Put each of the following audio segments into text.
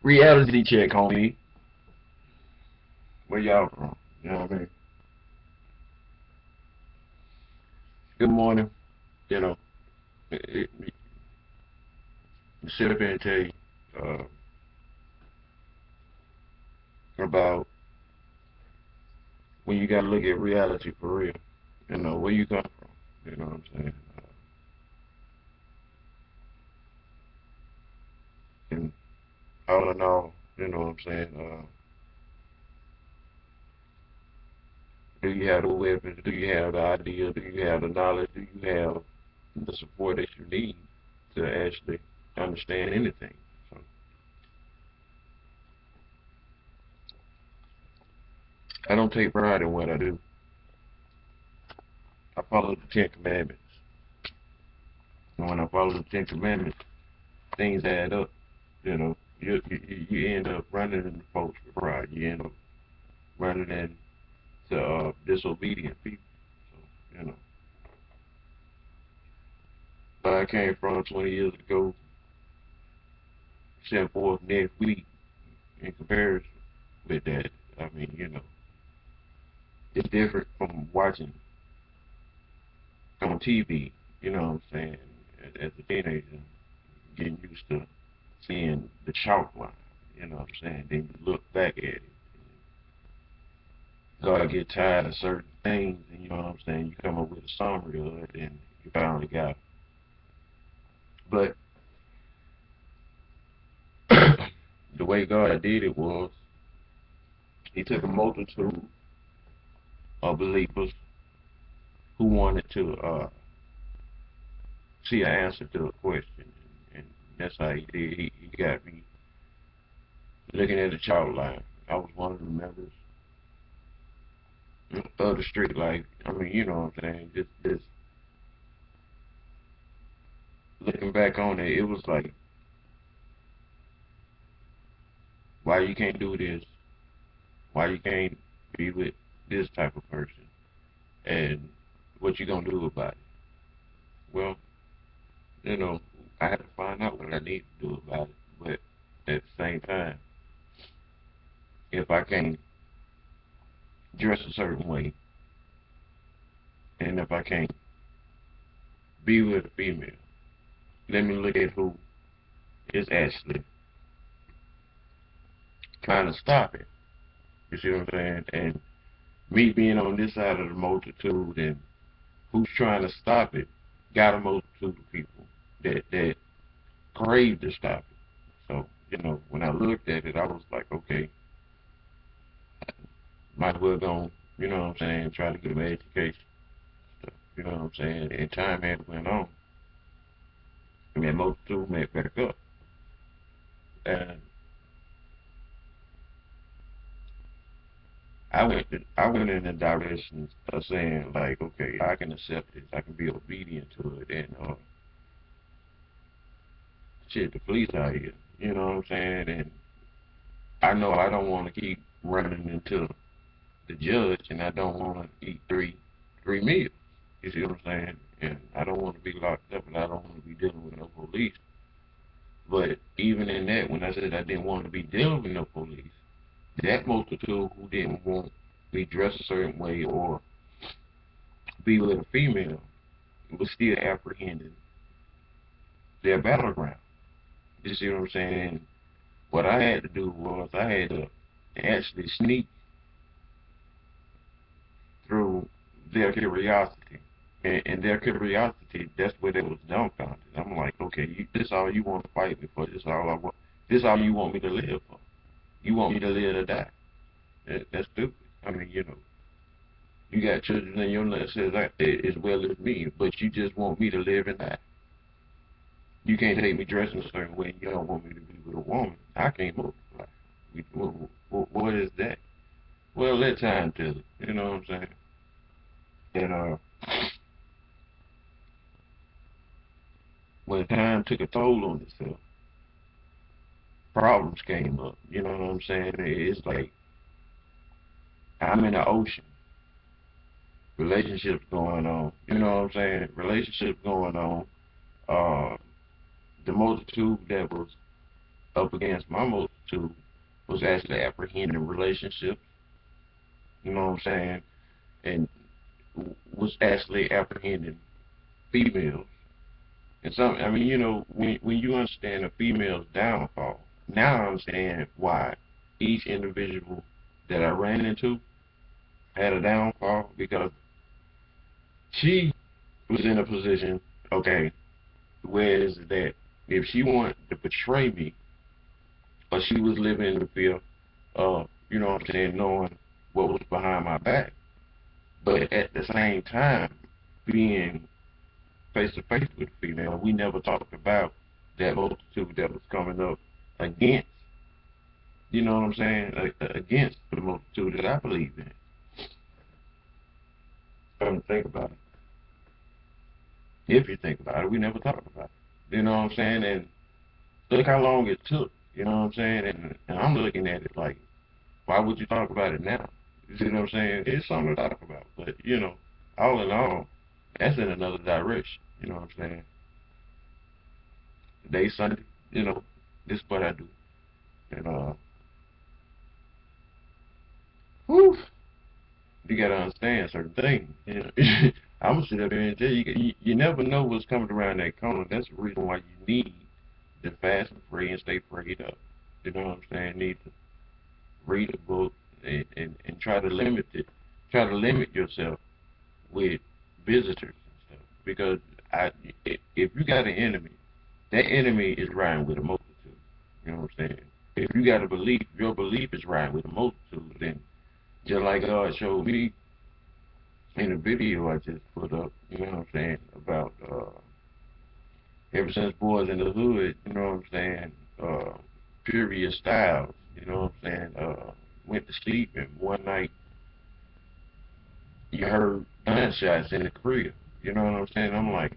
Reality check, homie. Where y'all from? You know what I mean? Good morning. You know, sit up here and tell you uh, about when you gotta look at reality for real. You know, where you come from. You know what I'm saying? And all in all, you know what I'm saying? Do you have the weapons? Do you have the idea? Do you have the knowledge? Do you have the support that you need to actually understand anything? So I don't take pride in what I do. I follow the Ten Commandments. And when I follow the Ten Commandments, things add up. You know, you end up running into folks with pride. You end up running into disobedient people. So, you know, where I came from 20 years ago, set forth next week in comparison with that. I mean, you know, it's different from watching on TV. You know what I'm saying? As a teenager, getting used to seeing the chalk line. You know what I'm saying? Then you look back at it. God get tired of certain things, and you know what I'm saying? You come up with a summary of it, and you finally got it. But the way God did it was, He took a multitude of believers who wanted to see an answer to a question, and that's how He did. He got me looking at the chalk line. I was one of the members of the street life. I mean, you know what I'm saying? Just looking back on it, it was like, why you can't do this? Why you can't be with this type of person? And what you gonna do about it? Well, you know, I had to find out what I need to do about it. But at the same time, if I can't dress a certain way, and if I can't be with a female, let me look at who is actually trying to stop it. You see what I'm saying? And me being on this side of the multitude and who's trying to stop it, got a multitude of people that crave to stop it. So, you know, when I looked at it, I was like, okay, might as well go, you know what I'm saying, try to get my education. So, you know what I'm saying? And time had went on. I mean, multitude went back up. And I went in the direction of saying like, okay, I can accept this, I can be obedient to it, and shit, the police out here, you know what I'm saying? And I know I don't want to keep running into the judge, and I don't want to eat three meals. You see what I'm saying? And I don't want to be locked up, and I don't want to be dealing with no police. But even in that, when I said I didn't want to be dealing with no police, that multitude who didn't want me dressed a certain way or be with a female was still apprehending their battleground. You see what I'm saying? What I had to do was I had to actually sneak through their curiosity. And their curiosity, that's where they was dumbfounded. I'm like, okay, this all you want to fight me for. This all I want. This all you want me to live for. You want me to live or die. That's stupid. I mean, you know, you got children in your life says that as well as me, but you just want me to live and die. You can't take me dressing a certain way and you don't want me to be with a woman. I can't multiply. What is that? Well, let time tell it. You know what I'm saying? And when time took a toll on itself, problems came up. You know what I'm saying? It's like I'm in the ocean, relationships going on. You know what I'm saying? Relationships going on. Uh, the multitude that was up against my multitude was actually apprehending relationships, you know what I'm saying, and was actually apprehending females. And some, I mean, when you understand a female's downfall, now I understand why each individual that I ran into had a downfall, because she was in a position, okay, where is it that if she wanted to betray me, or she was living in the fear of, you know what I'm saying, knowing what was behind my back, but at the same time being face to face with the female, we never talked about that multitude that was coming up against, you know what I'm saying, against the multitude that I believe in. Come to think about it. If you think about it, we never talked about it. You know what I'm saying? And look how long it took. You know what I'm saying? And I'm looking at it like, why would you talk about it now? You see what I'm saying? It's something to talk about. But, all in all, that's in another direction. You know what I'm saying? Today, Sunday, this is what I do. And, whew, you got to understand certain things. I'm going to sit up here and tell you, you never know what's coming around that corner. That's the reason why you need to fast and pray and stay prayed up. You know what I'm saying? Need to read a book and try to limit it. Try to limit yourself with visitors and stuff. Because if you got an enemy, that enemy is riding with a multitude. You know what I'm saying? If you got a belief, your belief is riding with a multitude. Then just like God showed me in a video I just put up, you know what I'm saying, about ever since Boys in the Hood, you know what I'm saying, Furious Styles, you know what I'm saying, went to sleep and one night you heard gunshots in the crib, you know what I'm saying? I'm like,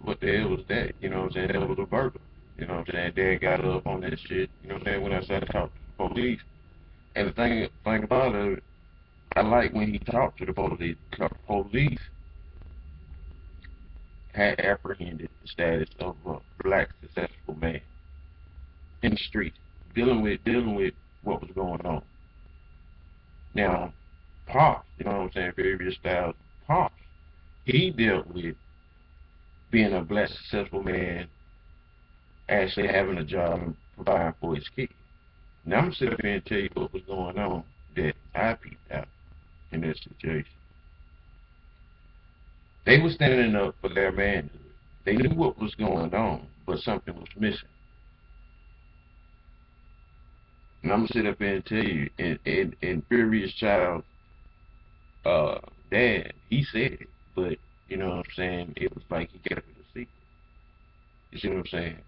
what the hell was that? You know what I'm saying? That was a burglar. You know what I'm saying? Dad got up on that shit, you know what I'm saying, when I started to talk to the police. And the thing about it, I like when he talked to the police. Police had apprehended the status of a black successful man in the street, dealing with what was going on. Now, Pops, you know what I'm saying, Furious Styles, Pops, he dealt with being a black successful man, actually having a job and providing for his kids. Now I'm gonna sit up here and tell you what was going on that I peeped out in that situation. They were standing up for their manhood. They knew what was going on, but something was missing. And I'm gonna sit up here and tell you, in Furious Child's dad, he said it, but you know what I'm saying, it was like he kept it a secret. You see what I'm saying?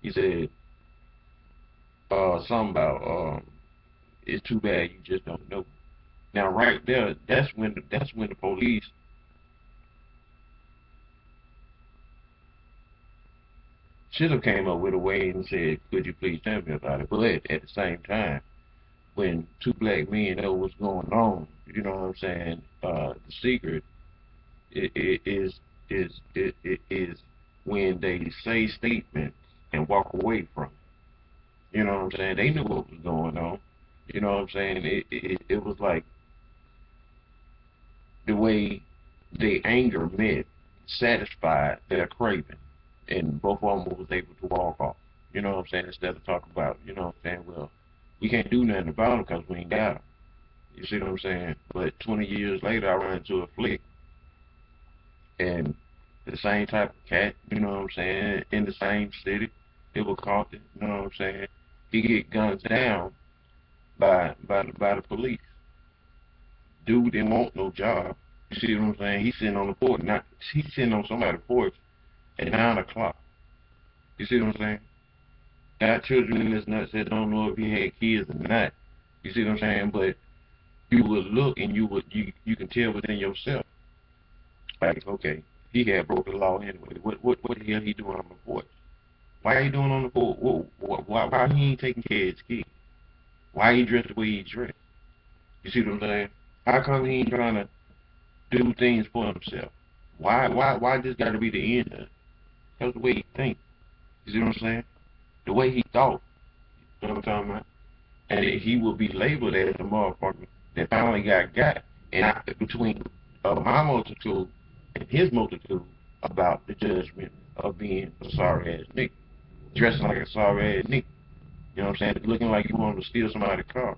He said something about it's too bad you just don't know. Now right there, that's when the police should have came up with a way and said, could you please tell me about it? But at the same time, when two black men know what's going on, you know what I'm saying, the secret is when they say statements and walk away from it. You know what I'm saying? They knew what was going on. You know what I'm saying? It was like the way their anger met satisfied their craving, and both of them was able to walk off. You know what I'm saying? Instead of talking about, you know what I'm saying, well, we can't do nothing about them because we ain't got them. You see what I'm saying? But 20 years later, I ran into a flick, and the same type of cat, you know what I'm saying, in the same city, it was Compton, you know what I'm saying? He get guns down by the police. Dude didn't want no job. You see what I'm saying? He's sitting on the porch, not he's sitting on somebody's porch at 9 o'clock. You see what I'm saying? Got children in this nut that don't know if he had kids or not. You see what I'm saying? But you would look and you can tell within yourself, like, okay, he had broken the law anyway. What the hell he doing on the porch? Why are you doing on the porch? Why he ain't taking care of his kids? Why he dressed the way he dressed? You see what I'm saying? How come he ain't trying to do things for himself? Why this got to be the end of it? That's the way he thinks. You see what I'm saying? the way he thought. You know what I'm talking about? And he will be labeled as the motherfucker that finally got. And between my multitude and his multitude about the judgment of being a sorry ass nigga, dressing like a sorry ass nigga. You know what I'm saying? Looking like you wanted to steal somebody's car.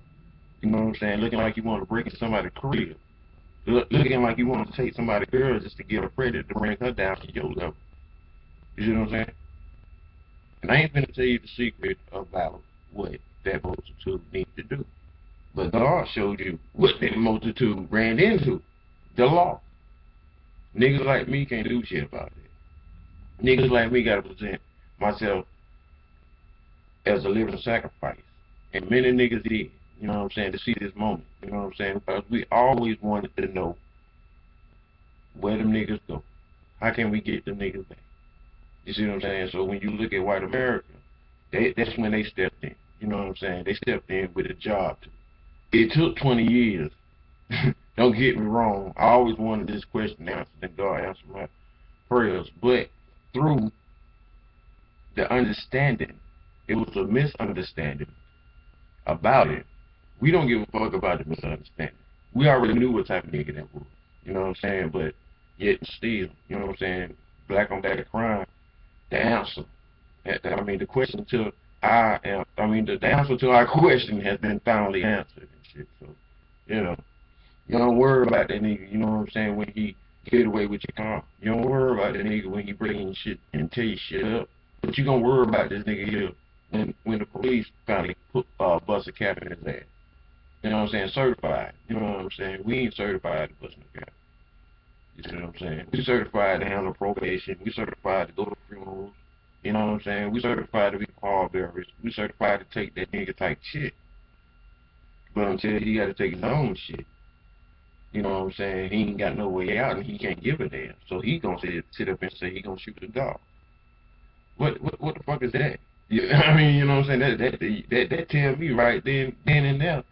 You know what I'm saying? Looking like you wanted to break into somebody's crib. Looking like you wanted to take somebody's girl just to get her pregnant to bring her down to your level. You see what I'm saying? And I ain't gonna tell you the secret about what that multitude needs to do. But God showed you what that multitude ran into. The law. Niggas like me can't do shit about it. Niggas like me gotta present myself as a living sacrifice. And many niggas did, you know what I'm saying, to see this moment. You know what I'm saying? Because we always wanted to know where them niggas go. How can we get them niggas back? You see what I'm saying? So when you look at white America, that's when they stepped in. You know what I'm saying? They stepped in with a job. It took 20 years. Don't get me wrong. I always wanted this question answered, and God answered my prayers. But through the understanding, it was a misunderstanding about it. We don't give a fuck about the misunderstanding. We already knew what type of nigga that was. You know what I'm saying? But yet still, you know what I'm saying? Black on black crime, the answer. The question to the answer to our question has been finally answered and shit. So, you know, you don't worry about that nigga, you know what I'm saying, when he get away with your car. You don't worry about that nigga when he bring shit and tear your shit up. But you gonna worry about this nigga here when the police finally bust a cap in his ass. You know what I'm saying? Certified. You know what I'm saying? We ain't certified to bust no cap. You see what I'm saying? We certified to handle probation. We certified to go to funerals. You know what I'm saying? We certified to be pallbearers. We certified to take that nigga type shit. But until he got to take his own shit, you know what I'm saying? He ain't got no way out and he can't give a damn. So he gonna sit up and say he gonna shoot the dog. What the fuck is that? I mean, you know what I'm saying? That tell me right then and there,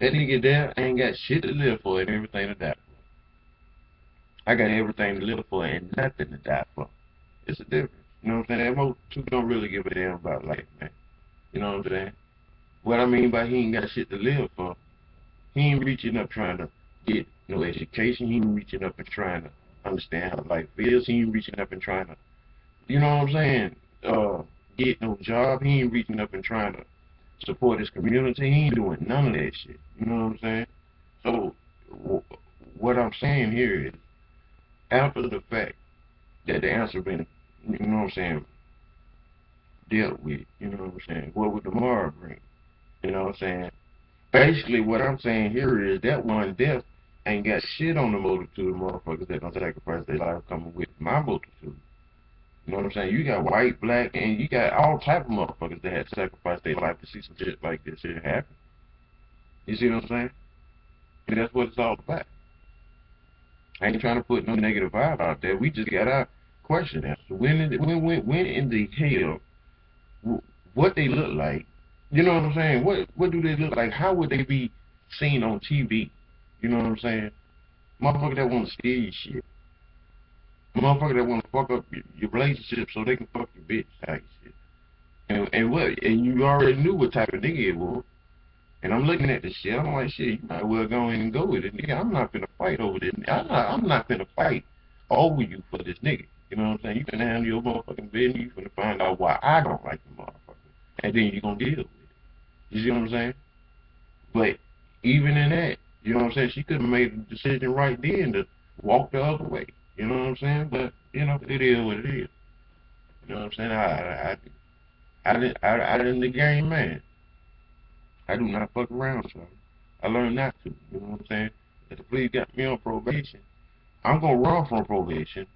that nigga there ain't got shit to live for and everything to die for. I got everything to live for and nothing to die for. It's a difference. You know what I'm saying? That most two don't really give a damn about life, man. You know what I'm saying? What I mean by he ain't got shit to live for, he ain't reaching up trying to get no education. He ain't reaching up and trying to understand how life feels. He ain't reaching up and trying to, you know what I'm saying, get no job. He ain't reaching up and trying to support his community. He ain't doing none of that shit. You know what I'm saying? So what I'm saying here is, after the fact that the answer been, you know what I'm saying, dealt with, you know what I'm saying, what would tomorrow bring? You know what I'm saying? Basically, what I'm saying here is that one death ain't got shit on the multitude of motherfuckers that don't sacrifice their life coming with my multitude. You know what I'm saying? You got white, black, and you got all type of motherfuckers that had to sacrifice their life to see some shit like this shit happen. You see what I'm saying? And that's what it's all about. I ain't trying to put no negative vibe out there. We just got our question answered. When in the hell, what they look like? You know what I'm saying? What do they look like? How would they be seen on TV? You know what I'm saying? Motherfucker that want to steal your shit. Motherfucker that want to fuck up your relationship so they can fuck your bitch type shit. And you already knew what type of nigga it was. And I'm looking at this shit. I'm like, shit, you might well go in and go with it, nigga. I'm not finna fight over this. I'm not finna fight over you for this nigga. You know what I'm saying? You finna handle your motherfucking business. You finna find out why I don't like the motherfucker. And then you gonna deal with it. You see what I'm saying? But even in that, you know what I'm saying, she could have made the decision right then to walk the other way. You know what I'm saying? But, you know, it is what it is. You know what I'm saying? I didn't the game, man. I do not fuck around, so I learned not to. You know what I'm saying? If the police got me on probation, I'm gonna run from probation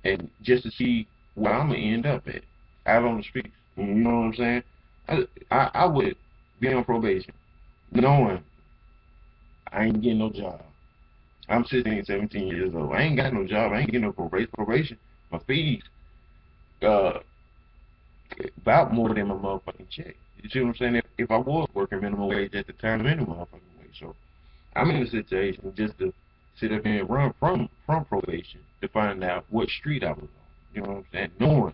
and just to see where I'm gonna end up at, out on the streets. You know what I'm saying? I would be on probation, knowing I ain't getting no job. I'm 16, 17 years old. I ain't got no job. I ain't getting no probation. My fees, about more than my motherfucking check. You see what I'm saying? If I was working minimum wage at the time, minimum motherfucking wage. So I'm in a situation just to sit up here and run from probation to find out what street I was on. You know what I'm saying? Knowing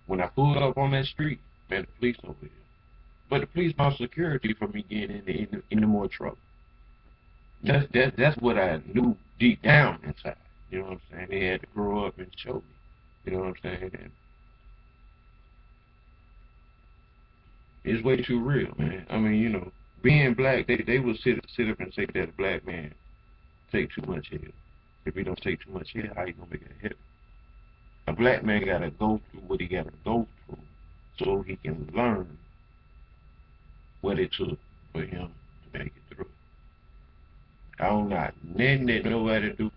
when I pulled up on that street, man, the police over here. But the police are security for me getting into more trouble. That's what I knew deep down inside. You know what I'm saying? They had to grow up and show me. You know what I'm saying? And it's way too real, man. I mean, being black, they will sit up and say that a black man take too much hell. If he don't take too much hell, how you gonna make it happen? A black man gotta go through what he gotta go through so he can learn what it took for him to make it through. I don't got nothing that nobody do.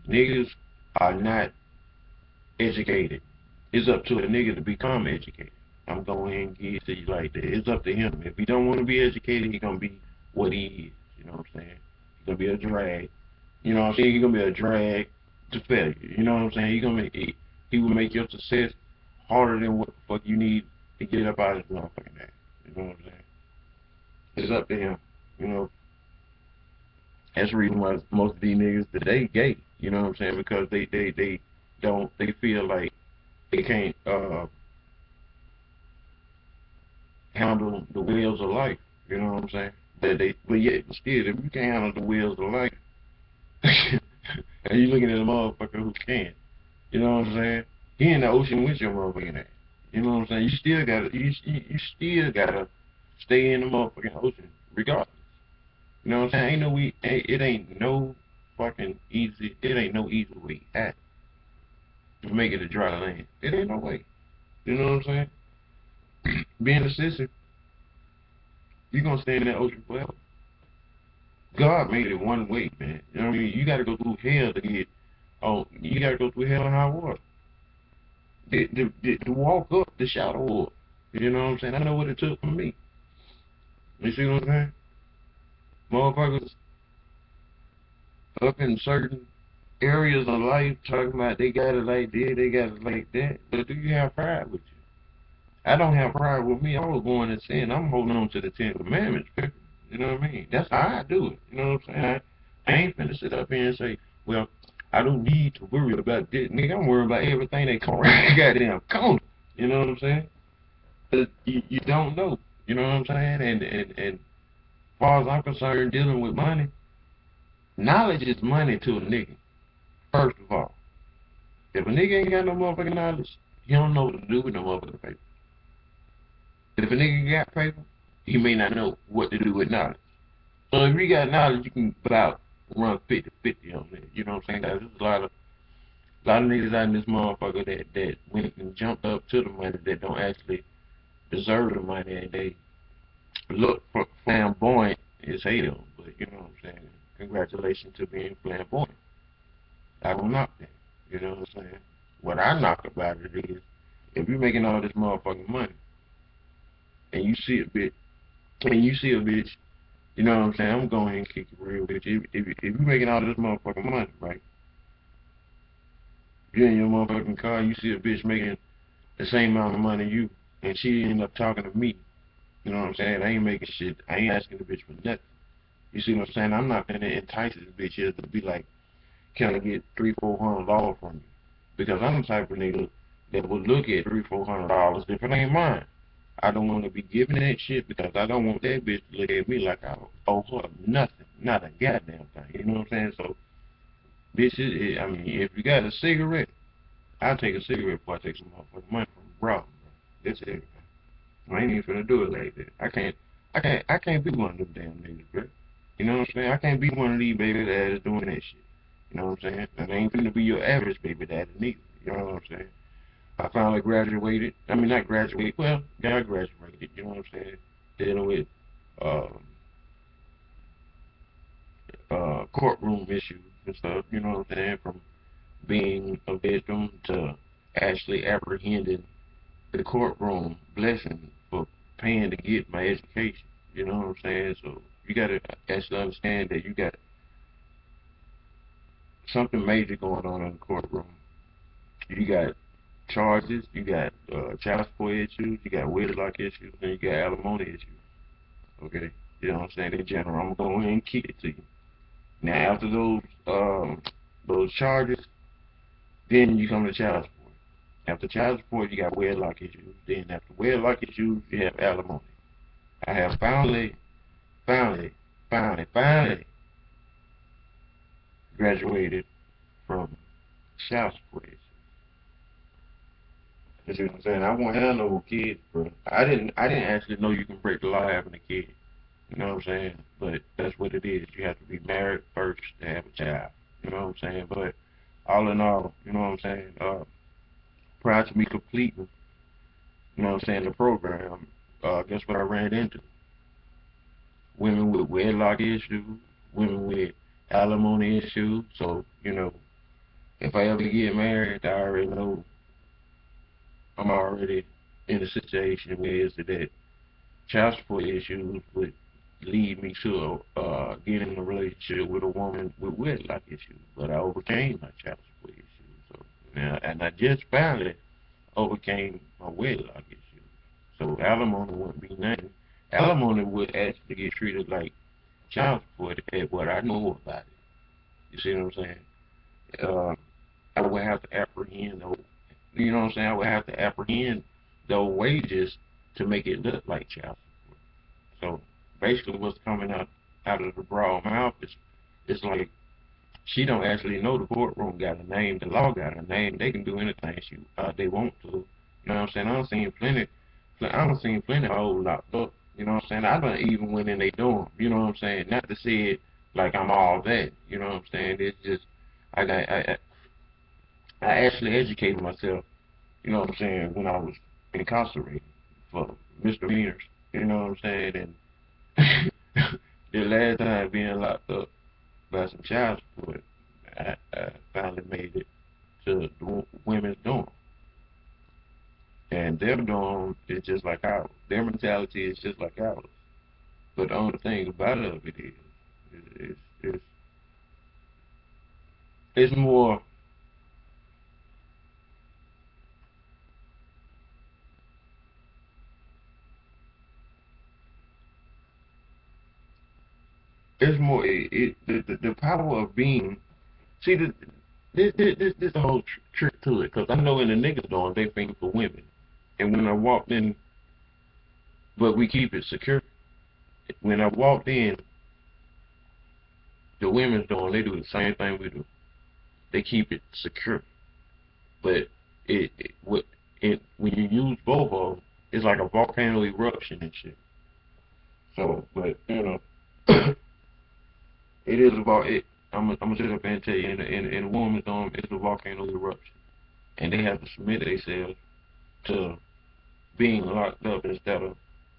Niggas are not educated. It's up to a nigga to become educated. I'm going ahead and give it to you like that. It's up to him. If he don't want to be educated, he gonna be what he is. You know what I'm saying? He's gonna be a drag. You know what I'm saying? He's gonna be a drag to failure. You know what I'm saying? He will make your success harder than what the fuck you need to get up out of this motherfucking ass. You know what I'm saying? It's up to him. You know. That's the reason why most of these niggas today gay. You know what I'm saying? Because they feel like they can't handle the wheels of life. You know what I'm saying? But yet still, if you can't handle the wheels of life, and you looking at a motherfucker who can, you know what I'm saying? He in the ocean with your motherfucking ass. You know what I'm saying? You still gotta stay in the motherfucking ocean regardless. You know what I'm saying? It ain't no easy way out to make it a dry land. It ain't no way. You know what I'm saying? Being a sissy, you're gonna stay in that ocean forever. God made it one way, man. You know what I mean? You gotta go through hell you gotta go through hell and high water. To walk up the shallow water. You know what I'm saying? I know what it took for me. You see what I'm saying? Motherfuckers up in certain areas of life talking about they got it like this, they got it like that. But do you have pride with you? I don't have pride with me. I was born in sin. I'm holding on to the 10 Commandments, people. You know what I mean? That's how I do it. You know what I'm saying? I ain't finna sit up here and say, well, I don't need to worry about this. Nigga, I'm worried about everything that come around the goddamn corner. You know what I'm saying? But you don't know. You know what I'm saying? And as far as I'm concerned, dealing with money, knowledge is money to a nigga, first of all. If a nigga ain't got no motherfucking knowledge, he don't know what to do with no motherfucking paper. If a nigga got paper, he may not know what to do with knowledge. So if you got knowledge, you can about run 50-50 on that. You know what I'm saying? There's a lot of niggas out in this motherfucker that went and jumped up to the money that don't actually deserve the money, and they look flamboyant as hell. But you know what I'm saying? Congratulations to being flamboyant. I don't knock that. You know what I'm saying? What I knock about it is, if you're making all this motherfucking money, and you see a bitch, you know what I'm saying? I'm going ahead and kick it real with you. If you're making all this motherfucking money, right? You're in your motherfucking car, you see a bitch making the same amount of money you, and she end up talking to me. You know what I'm saying? I ain't making shit. I ain't asking the bitch for nothing. You see what I'm saying? I'm not gonna entice this bitch here to be like, can I get $300-400 from you? Because I'm the type of nigga that would look at $300-400 if it ain't mine. I don't want to be giving that shit because I don't want that bitch to look at me like I owe her nothing, not a goddamn thing. You know what I'm saying? So, bitches, I mean, if you got a cigarette, I'll take a cigarette before I take some motherfucking money from bro. That's it. I ain't even finna do it like that. I can't be one of them damn niggas, bro. You know what I'm saying? I can't be one of these baby daddies doing that shit. You know what I'm saying? And I ain't finna be your average baby daddy neither. You know what I'm saying? I finally graduated. I mean, not graduated. Well, yeah, I graduated. You know what I'm saying? Dealing with courtroom issues and stuff. You know what I'm saying? From being a victim to actually apprehending the courtroom blessing for paying to get my education. You know what I'm saying? So you gotta actually understand that you got something major going on in the courtroom. You got charges, you got child support issues, you got wedlock issues, and you got alimony issues. Okay? You know what I'm saying? In general, I'm gonna go ahead and kick it to you. Now after those charges, then you come to child support. After child support, you got wedlock issues. Then after wedlock issues, you have alimony. I have finally, finally graduated from child support issues. You see what I'm saying? I won't have no kids, bro. I didn't actually know you can break the law having a kid. You know what I'm saying? But that's what it is. You have to be married first to have a child. You know what I'm saying? But all in all, you know what I'm saying? Prior to me completing, you know what I'm saying, the program, guess what I ran into? Women with wedlock issues, women with alimony issues. So, you know, if I ever get married, I already know I'm already in a situation where is it that child support issues would lead me to getting in a relationship with a woman with wedlock issues. But I overcame my child support issues. So, and I just finally overcame my wedlock issues. So alimony wouldn't be nothing. Alimony would actually get treated like child support at what I know about it. You see what I'm saying? Uh, I would have to apprehend those. You know what I'm saying? I would have to apprehend those wages to make it look like child support. So basically, what's coming out of the broad mouth is it's like she don't actually know the courtroom got a name, the law got a name. They can do anything they want to. You know what I'm saying? I don't seen plenty hoes locked up. You know what I'm saying? I done even went in they dorm. You know what I'm saying? Not to say it like I'm all that. You know what I'm saying? It's just I actually educated myself. You know what I'm saying? When I was incarcerated for misdemeanors. You know what I'm saying? And the last time being locked up by some child support, I finally made it to the women's dorm. And their dorm is just like ours. Their mentality is just like ours. But the only thing about it is it's more the power of being. See, this the whole trick to it. Because I know in the niggas dorm they think for women, and when I walked in, but we keep it secure. When I walked in the women's dorm, they do the same thing we do. They keep it secure, but when you use both of them, it's like a volcano eruption and shit. So, but you know, it is about it. I'm gonna sit up and tell you, in a woman's dorm, it's a volcano eruption, and they have to submit themselves to being locked up instead of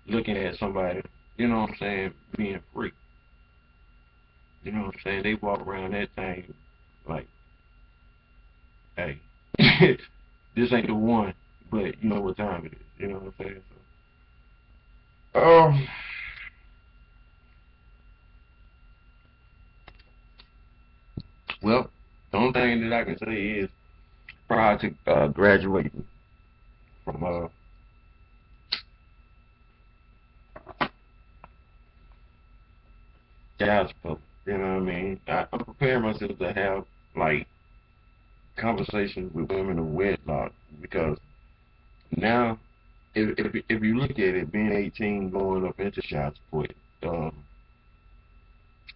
looking at somebody. You know what I'm saying? Being free. You know what I'm saying? They walk around that thing like, hey, this ain't the one, but you know what time it is. You know what I'm saying? So, well, the only thing that I can say is prior to graduating from child support, you know what I mean? I'm preparing myself to have like conversations with women of wedlock because now, if you look at it, being 18 going up into child support, um,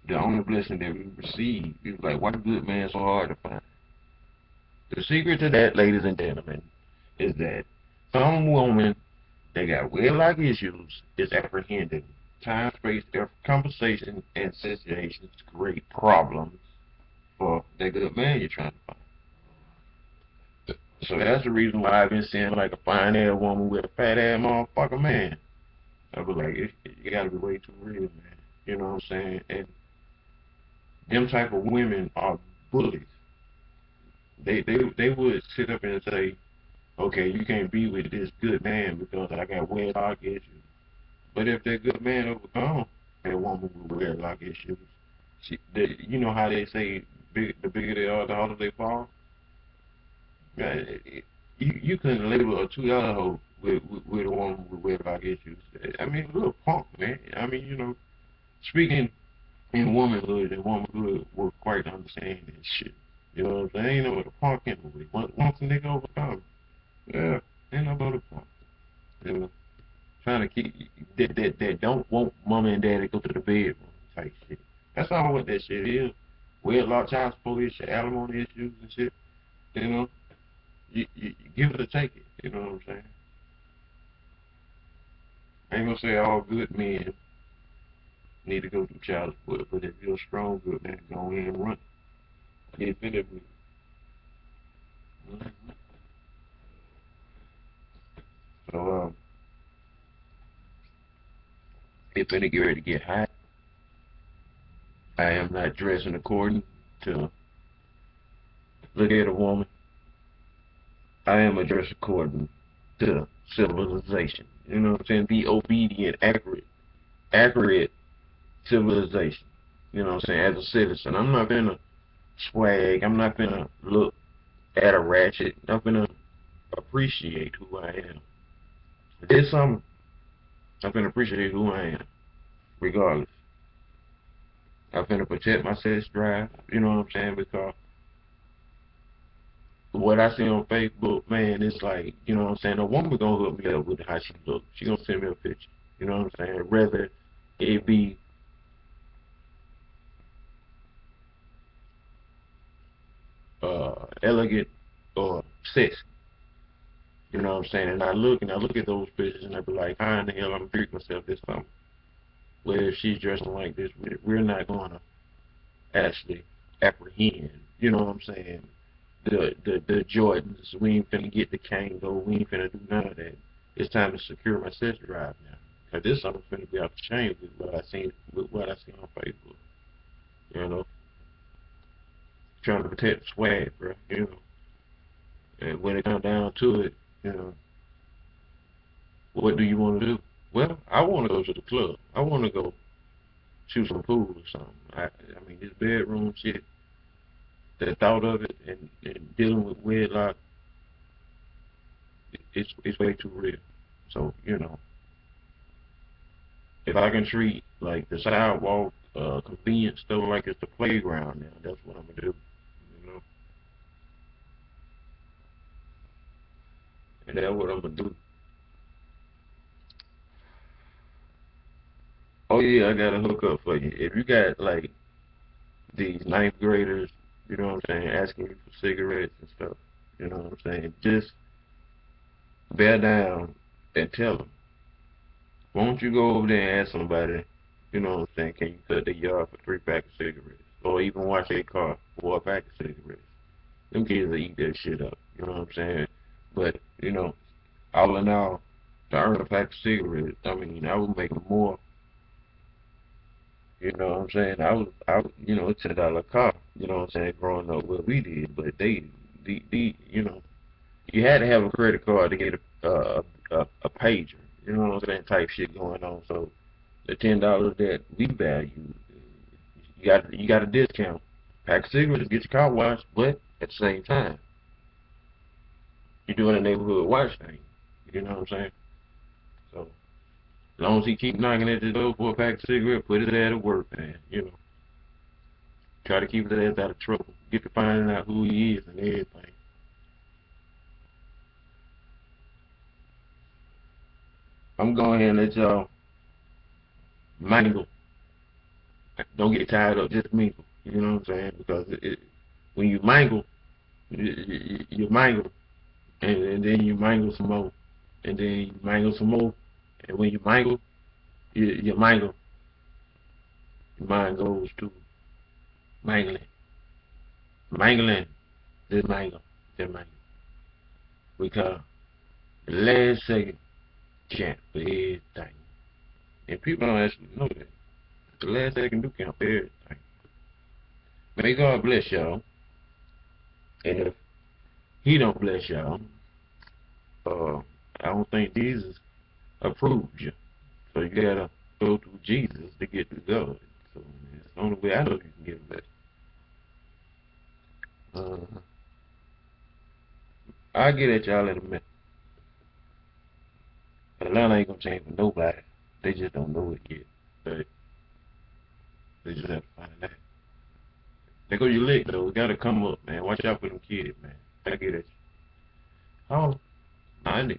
the only blessing that we receive is like, why a good man so hard to find? The secret to that, ladies and gentlemen, is that some woman that got wedlock issues is apprehending time, space, conversation, and situations create problems for that good man you're trying to find. So that's the reason why I've been seeing like a fine ass woman with a fat ass motherfucker man. I was like, you gotta be way too real, man. You know what I'm saying? And them type of women are bullies. They would sit up and say, okay, you can't be with this good man because I got wedlock issues. But if that good man overcome that woman with wedlock issues, you know how they say the bigger they are, the harder they fall. Man, you couldn't label a $2 hoe with a woman with wedlock issues. I mean, a little punk, man. I mean, you know, speaking in womanhood, and womanhood will quite understand that shit. You know what I'm saying? Ain't no a punk in the way. Once a nigga overcome, Yeah, ain't no but a point. You know, trying to keep that don't want mama and daddy to go to the bedroom type shit. That's all what that shit is. We had a lot of child support issues, alimony issues and shit. You know, you give it or take it. You know what I'm saying? I ain't gonna say all good men need to go through child support, but if you're a strong good man, go in and run. Get fit with. Mm-hmm. So if it get ready to get hot, I am not dressing according to look at a woman. I am a dress according to civilization. You know what I'm saying? Be obedient, accurate civilization. You know what I'm saying? As a citizen, I'm not gonna swag. I'm not gonna look at a ratchet. I'm gonna appreciate who I am. This summer, I'm gonna appreciate who I am, regardless. I'm gonna protect my sex drive. You know what I'm saying? Because what I see on Facebook, man, it's like, you know what I'm saying? A woman gonna hook me up with how she looks. She gonna send me a picture. You know what I'm saying? Whether it be elegant or sexy. You know what I'm saying? And I look at those pictures and I be like, how in the hell I'm treating myself this summer? Where if she's dressing like this, we're not gonna actually apprehend. You know what I'm saying? The Jordans. We ain't finna get the Kango. We ain't finna do none of that. It's time to secure my sex drive now. Cause this summer finna be off the chain with what I see on Facebook. You know, trying to protect the swag, bro. You know, and when it comes down to it, you know, what do you want to do? Well, I want to go to the club. I want to go shoot some pool or something. I mean, this bedroom shit, the thought of it and dealing with wedlock, it's way too real. So, you know, if I can treat like the sidewalk, convenience store like it's the playground now, that's what I'm gonna do. You know, and that's what I'm gonna do. Oh yeah, I got a hookup for you. If you got like these ninth graders, you know what I'm saying, asking you for cigarettes and stuff, you know what I'm saying, just bear down and tell them. Won't you go over there and ask somebody, you know what I'm saying, can you cut their yard for 3 packs of cigarettes? Or even wash their car for a pack of cigarettes. Them kids will eat that shit up, you know what I'm saying? But, you know, all in all, to earn a pack of cigarettes, I mean, I was making more, you know what I'm saying? You know, a $10 car, you know what I'm saying, growing up where we did, but you know, you had to have a credit card to get a pager, you know what I'm saying, type shit going on. So the $10 that we value, you got a discount. Pack of cigarettes, get your car washed, but at the same time, you're doing a neighborhood watch thing. You know what I'm saying? So as long as he keep knocking at the door for a pack of cigarettes, put his ass to work, man. You know, try to keep his ass out of trouble. Get to finding out who he is and everything. I'm going ahead and let y'all mingle. Don't get tired up, just mingle. You know what I'm saying? Because when you mangle, you mangle, and then you mangle some more, and then you mangle some more, and when you mangle, you mangle, your mind goes to mangling, mangling, just mangle, just mangle. Because the last second count for everything, and people don't actually know that. The last second do count for everything. May God bless y'all, and if He don't bless y'all, uh, I don't think Jesus approved you. So you gotta go through Jesus to get to God. So it's the only way I know you can get blessed. Uh, I'll get at y'all in a minute. Atlanta ain't gonna change for nobody. They just don't know it yet. But they just have to find out. There go your leg though. It gotta come up, man. Watch out for them kids, man. I get at you. Oh. honey.